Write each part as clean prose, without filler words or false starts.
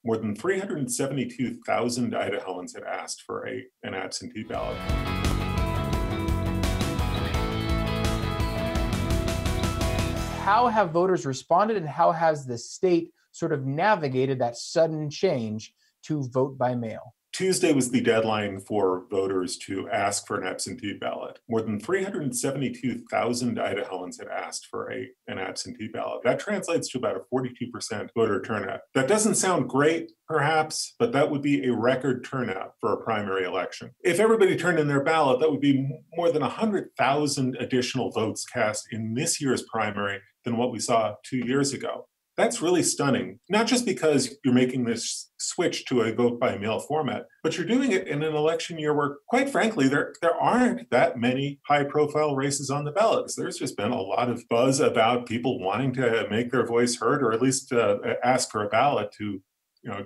More than 372,000 Idahoans had asked for an absentee ballot. How have voters responded, and how has the state sort of navigated that sudden change to vote by mail? Tuesday was the deadline for voters to ask for an absentee ballot. More than 372,000 Idahoans had asked for an absentee ballot. That translates to about a 42% voter turnout. That doesn't sound great, perhaps, but that would be a record turnout for a primary election. If everybody turned in their ballot, that would be more than 100,000 additional votes cast in this year's primary than what we saw 2 years ago. That's really stunning, not just because you're making this switch to a vote by mail format, but you're doing it in an election year where, quite frankly, there aren't that many high profile races on the ballots. There's just been a lot of buzz about people wanting to make their voice heard, or at least ask for a ballot to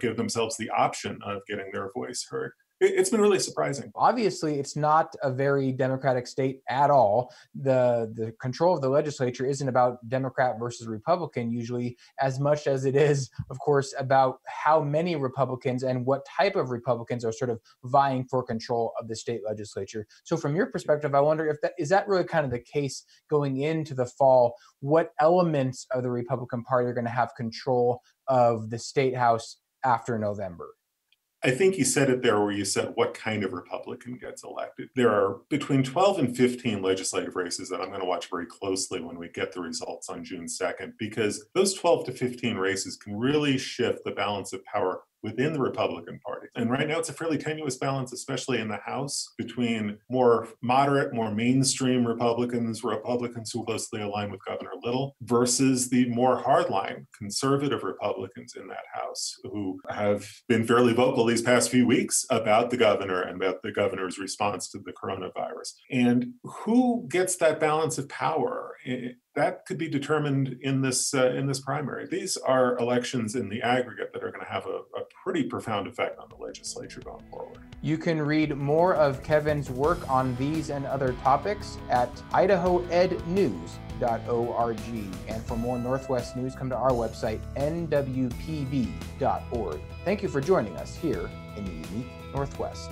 give themselves the option of getting their voice heard. It's been really surprising. Obviously, it's not a very Democratic state at all. The control of the legislature isn't about Democrat versus Republican usually, as much as it is, of course, about how many Republicans and what type of Republicans are sort of vying for control of the state legislature. So from your perspective, I wonder if that is really kind of the case going into the fall. What elements of the Republican Party are going to have control of the state house after November? I think you said it there where you said what kind of Republican gets elected. There are between 12 and 15 legislative races that I'm going to watch very closely when we get the results on June 2nd, because those 12 to 15 races can really shift the balance of power within the Republican Party. And right now it's a fairly tenuous balance, especially in the House, between more moderate, more mainstream Republicans who closely align with Governor Little, versus the more hardline conservative Republicans in that House, who have been fairly vocal these past few weeks about the governor and about the governor's response to the coronavirus. And who gets that balance of power? That could be determined in this primary. These are elections in the aggregate that are going to have a pretty profound effect on the legislature going forward. You can read more of Kevin's work on these and other topics at idahoednews.org. And for more Northwest news, come to our website, nwpb.org. Thank you for joining us here in the unique Northwest.